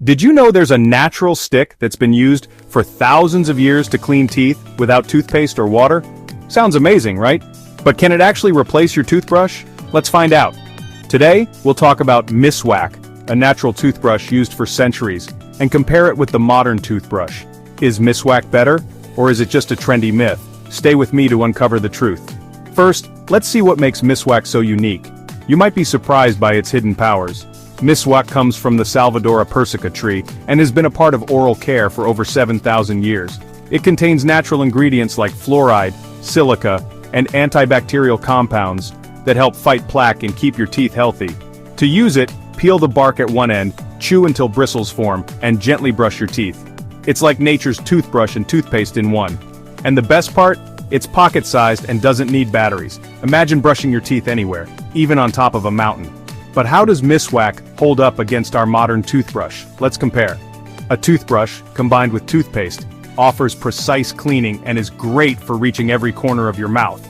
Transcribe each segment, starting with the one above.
Did you know there's a natural stick that's been used for thousands of years to clean teeth without toothpaste or water? Sounds amazing, right? But can it actually replace your toothbrush? Let's find out. Today, we'll talk about Miswak, a natural toothbrush used for centuries, and compare it with the modern toothbrush. Is Miswak better, or is it just a trendy myth? Stay with me to uncover the truth. First, let's see what makes Miswak so unique. You might be surprised by its hidden powers. Miswak comes from the Salvadora Persica tree and has been a part of oral care for over 7,000 years. It contains natural ingredients like fluoride, silica, and antibacterial compounds that help fight plaque and keep your teeth healthy. To use it, peel the bark at one end, chew until bristles form, and gently brush your teeth. It's like nature's toothbrush and toothpaste in one. And the best part? It's pocket-sized and doesn't need batteries. Imagine brushing your teeth anywhere, even on top of a mountain. But how does Miswak hold up against our modern toothbrush? Let's compare. A toothbrush, combined with toothpaste, offers precise cleaning and is great for reaching every corner of your mouth.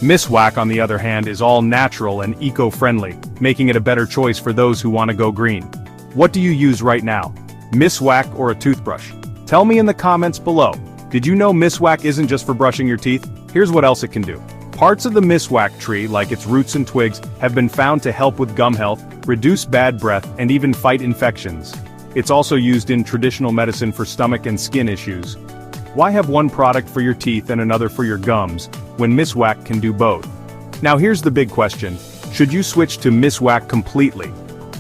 Miswak, on the other hand, is all natural and eco-friendly, making it a better choice for those who want to go green. What do you use right now? Miswak or a toothbrush? Tell me in the comments below. Did you know Miswak isn't just for brushing your teeth? Here's what else it can do. Parts of the Miswak tree, like its roots and twigs, have been found to help with gum health, reduce bad breath, and even fight infections. It's also used in traditional medicine for stomach and skin issues. Why have one product for your teeth and another for your gums, when Miswak can do both? Now here's the big question. Should you switch to Miswak completely?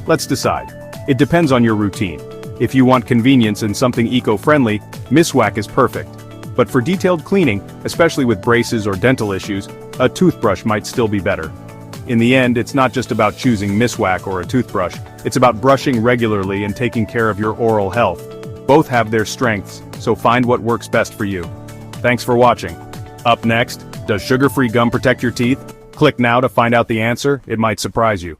Let's decide. It depends on your routine. If you want convenience and something eco-friendly, Miswak is perfect. But for detailed cleaning, especially with braces or dental issues, a toothbrush might still be better. In the end, it's not just about choosing Miswak or a toothbrush, it's about brushing regularly and taking care of your oral health. Both have their strengths, so find what works best for you. Thanks for watching. Up next, does sugar-free gum protect your teeth? Click now to find out the answer, it might surprise you.